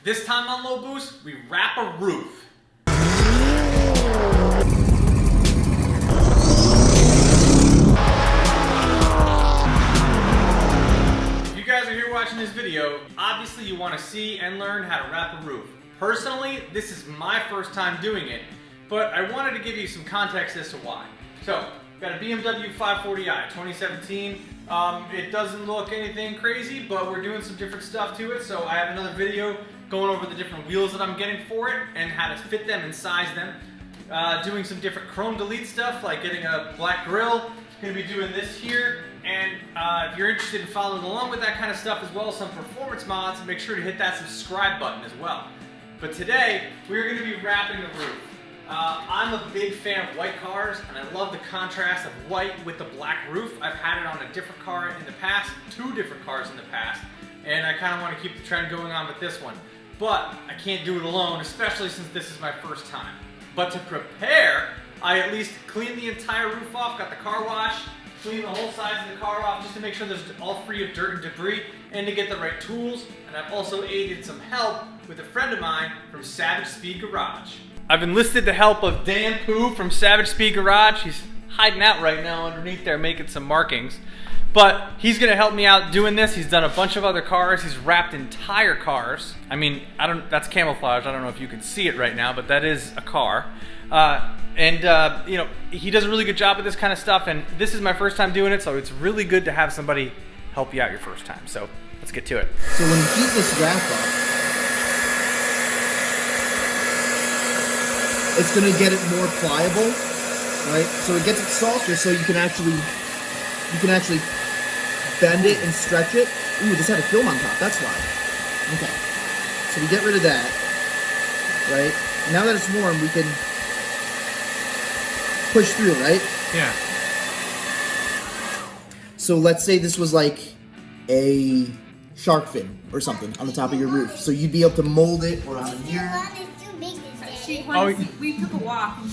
This time on Low Boost, we wrap a roof. If you guys are here watching this video, obviously you want to see and learn how to wrap a roof. Personally, this is my first time doing it, but I wanted to give you some context as to why. So, got a BMW 540i 2017. It doesn't look anything crazy, but we're doing some different stuff to it. So I have another video going over the different wheels that I'm getting for it and how to fit them and size them. Doing some different chrome delete stuff, like getting a black grille. Going to be doing this here. And if you're interested in following along with that kind of stuff as well as some performance mods, make sure to hit that subscribe button as well. But today, we're going to be wrapping the roof. I'm a big fan of white cars, and I love the contrast of white with the black roof. I've had it on a different car in the past, 2 different cars in the past, and I kind of want to keep the trend going on with this one. But I can't do it alone, especially since this is my first time. But to prepare, I at least cleaned the entire roof off, got the car wash, cleaned the whole sides of the car off just to make sure there's all free of dirt and debris, and to get the right tools. And I've also aided some help with a friend of mine from Savage Speed Garage. I've enlisted the help of Dan Pooh from Savage Speed Garage. He's hiding out right now underneath there making some markings. But he's gonna help me out doing this. He's done a bunch of other cars. He's wrapped entire cars. I mean, that's camouflage. I don't know if you can see it right now, but that is a car. You know, he does a really good job with this kind of stuff, and this is my first time doing it, so it's really good to have somebody help you out your first time. So let's get to it. So when you heat this wrap up, it's going to get it more pliable, right? So it gets it softer, so you can actually bend it and stretch it. Ooh, this had a film on top, that's why. Okay, so we get rid of that, right? Now that it's warm, we can push through, right? Yeah. So let's say this was like a shark fin or something on the top of your roof. So you'd be able to mold it or on a mirror. We took a walk and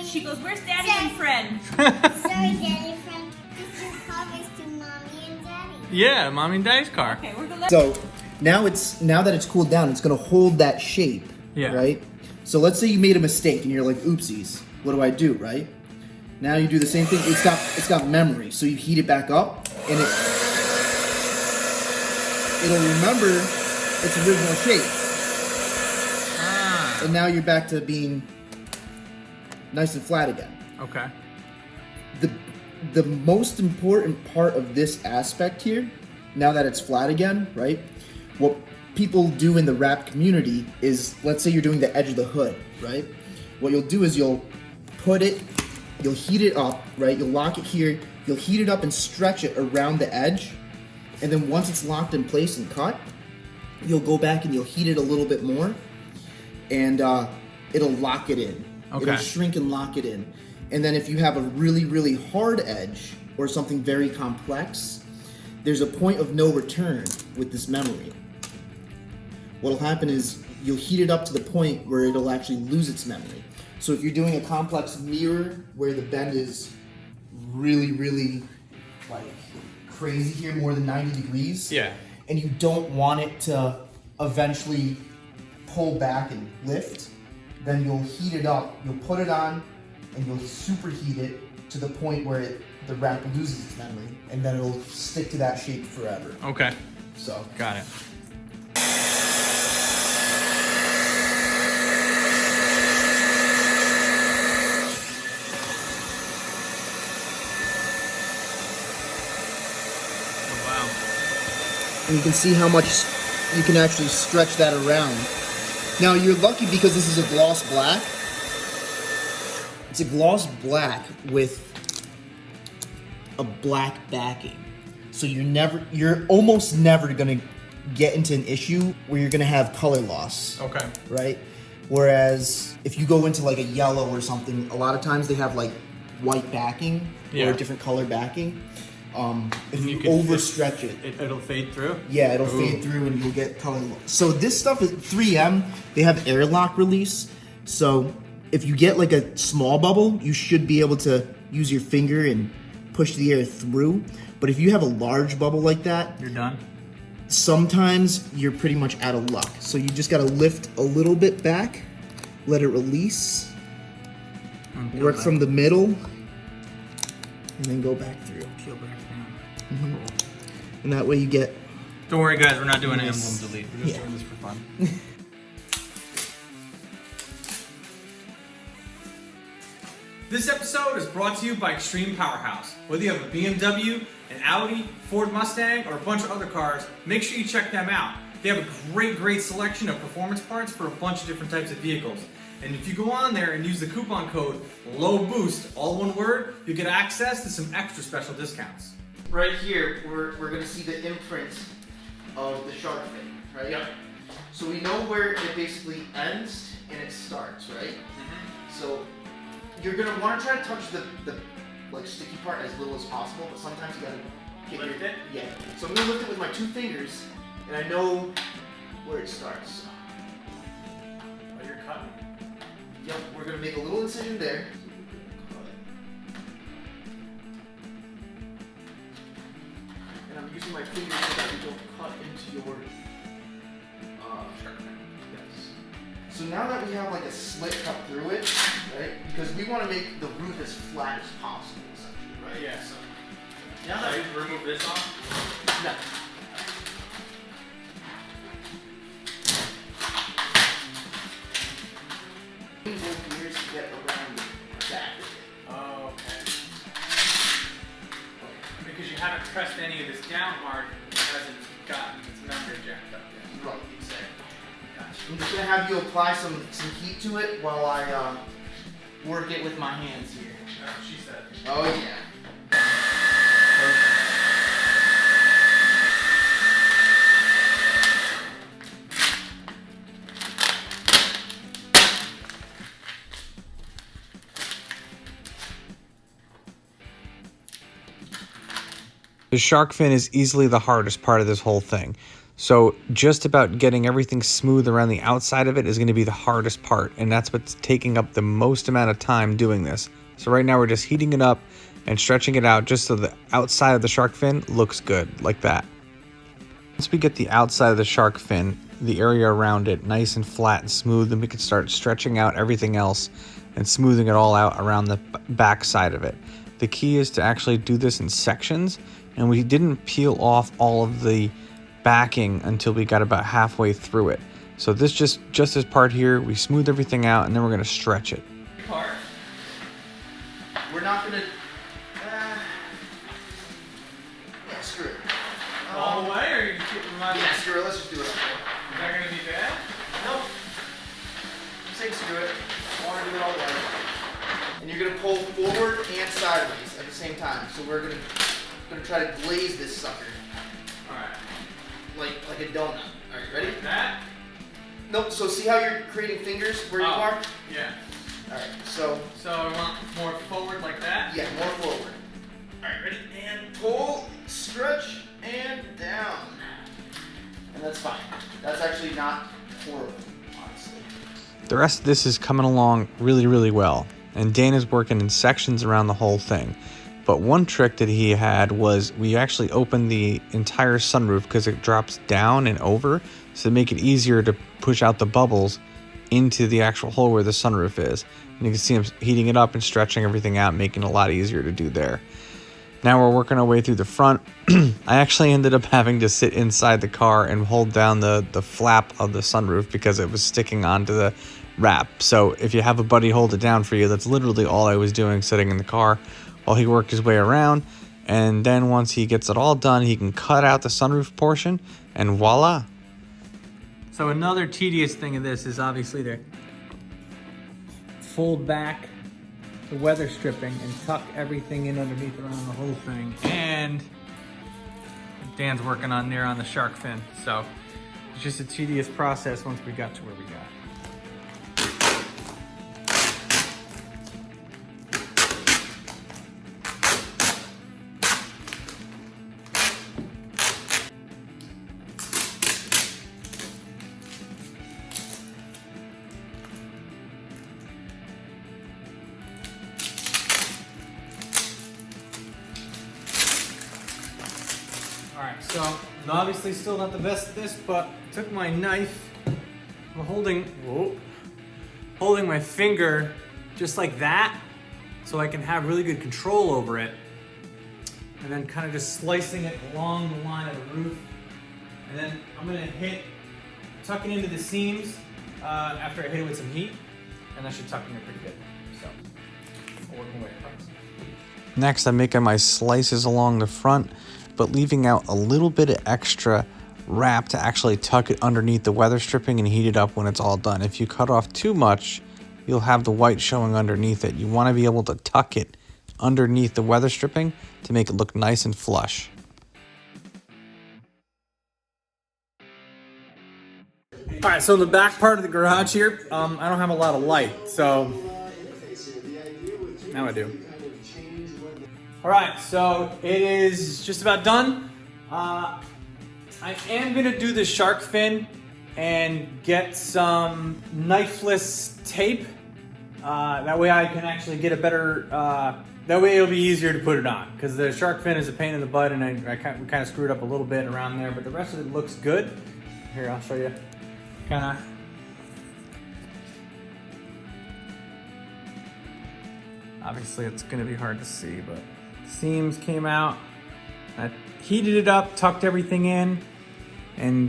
she goes, "Where's Daddy and friend?" Sorry, Daddy and friend. This is always to Mommy and Daddy. Yeah, Mommy and Daddy's car. Okay, we're gonna. So now that it's cooled down, it's gonna hold that shape. Yeah. Right? So let's say you made a mistake and you're like, oopsies, what do I do, right? Now you do the same thing. It's got memory. So you heat it back up and it'll remember its original shape. And now you're back to being nice and flat again. Okay. The most important part of this aspect here, now that it's flat again, right? What people do in the wrap community is, let's say you're doing the edge of the hood, right? What you'll do is you'll heat it up, right? You'll lock it here, you'll heat it up and stretch it around the edge. And then once it's locked in place and cut, you'll go back and you'll heat it a little bit more. And it'll lock it in. Okay. It'll shrink and lock it in. And then if you have a really, really hard edge or something very complex, there's a point of no return with this memory. What'll happen is you'll heat it up to the point where it'll actually lose its memory. So if you're doing a complex mirror where the bend is really, really like crazy here, more than 90 degrees, Yeah. and you don't want it to eventually pull back and lift, then you'll heat it up, you'll put it on, and you'll superheat it to the point where the wrap loses its memory, and then it'll stick to that shape forever. Okay. So, Got it. Oh, wow. and you can see how much you can actually stretch that around. Now you're lucky because this is a gloss black. It's a gloss black with a black backing. So you're almost never gonna get into an issue where you're gonna have color loss. Okay. Right? Whereas if you go into like a yellow or something, a lot of times they have like white backing or a different color backing. If you overstretch It'll fade through? yeah, it'll fade through and you'll get color loss. So this stuff is 3M, they have airlock release. So if you get like a small bubble, you should be able to use your finger and push the air through. But if you have a large bubble like that, You're done? sometimes you're pretty much out of luck. So you just gotta lift a little bit back, let it release, work from the middle, and then go back through. Peel back down. Mm-hmm. And that way you get... Don't worry guys, we're not doing an Nice. emblem delete. We're just doing this for fun. This episode is brought to you by Extreme Powerhouse. Whether you have a BMW, an Audi, Ford Mustang, or a bunch of other cars, make sure you check them out. They have a great selection of performance parts for a bunch of different types of vehicles. And if you go on there and use the coupon code LOWBOOST, all one word, you get access to some extra special discounts. Right here, we're gonna see the imprint of the shark fin, right? Yep. So we know where it basically ends and it starts, right? So you're gonna want to try to touch the like sticky part as little as possible, but sometimes you gotta Lift it? Yeah. So I'm gonna lift it with my 2 fingers, and I know where it starts. Oh, you're cutting. Yep. We're gonna make a little incision there. And I'm using my fingers so that we don't cut into your shark fin. Yes. So now that we have like a slit cut through it, right? Because we want to make the roof as flat as possible, essentially, right? Yeah, so now that we remove this off, No. Both ears to get around the back of it. oh, okay. Because you haven't pressed any of this down hard, it hasn't gotten its member jacked up yet. Right, exactly. Gotcha. I'm just gonna have you apply some heat to it while I work it with my hands here. That's what she said. Oh yeah. The shark fin is easily the hardest part of this whole thing. So just about getting everything smooth around the outside of it is going to be the hardest part, and that's what's taking up the most amount of time doing this. So right now we're just heating it up and stretching it out just so the outside of the shark fin looks good, like that. Once we get the outside of the shark fin, the area around it nice and flat and smooth, then we can start stretching out everything else and smoothing it all out around the back side of it. The key is to actually do this in sections, and we didn't peel off all of the backing until we got about halfway through it. So this just this part here, we smooth everything out and then we're going to stretch it. Part. We're not gonna. Yeah, screw it. All the way, or you can keep reminding Yeah, screw it. Let's just do it. Is that going to be bad? Nope. I'm saying screw it. I want to do it all the way. And you're gonna pull forward and sideways at the same time. So we're gonna try to glaze this sucker Alright. like a donut. All right, ready? That? Nope. So see how you're creating fingers where you are? Yeah. All right. So So I want more forward like that? yeah, more forward. All right, ready? And pull, stretch, and down. And that's fine. That's actually not horrible, honestly. The rest of this is coming along really well, and Dana's working in sections around the whole thing. But one trick that he had was we actually opened the entire sunroof because it drops down and over, so to make it easier to push out the bubbles into the actual hole where the sunroof is. And you can see him heating it up and stretching everything out, making it a lot easier to do there. Now we're working our way through the front. I actually ended up having to sit inside the car and hold down the flap of the sunroof because it was sticking onto the wrap. So if you have a buddy hold it down for you, that's literally all I was doing, sitting in the car while he worked his way around. And then once he gets it all done, he can cut out the sunroof portion, and voila. So another tedious thing of this is obviously to fold back the weather stripping and tuck everything in underneath around the whole thing. And Dan's working on there on the shark fin. So it's just a tedious process once we got to where we got. Alright, so I'm obviously still not the best at this, but I took my knife, I'm holding my finger just like that, so I can have really good control over it. And then kind of just slicing it along the line of the roof. And then I'm gonna tuck it into the seams after I hit it with some heat, and that should tuck in it pretty good. So, I'll work my way across. Next, I'm making my slices along the front, but leaving out a little bit of extra wrap to actually tuck it underneath the weather stripping and heat it up when it's all done. If you cut off too much, you'll have the white showing underneath it. You want to be able to tuck it underneath the weather stripping to make it look nice and flush. All right, so in the back part of the garage here, I don't have a lot of light, so now I do. All right, so it is just about done. I am gonna do the shark fin and get some knifeless tape. That way I can actually get a better, that way it'll be easier to put it on, because the shark fin is a pain in the butt, and we kind of screwed up a little bit around there, but the rest of it looks good. Here, I'll show you. Kind of. Obviously it's gonna be hard to see, but seams came out. I heated it up, tucked everything in, and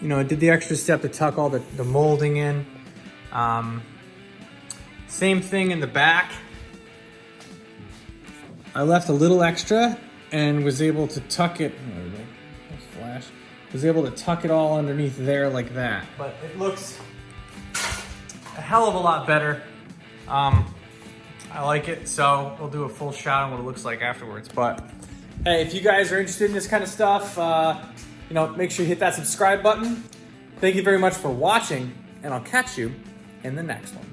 you know, did the extra step to tuck all the molding in. Same thing in the back. I left a little extra and was able to tuck it. There we go. Let's flash. Was able to tuck it all underneath there like that. But it looks a hell of a lot better. I like it, so we'll do a full shot on what it looks like afterwards. But hey, if you guys are interested in this kind of stuff, you know, make sure you hit that subscribe button. Thank you very much for watching, and I'll catch you in the next one.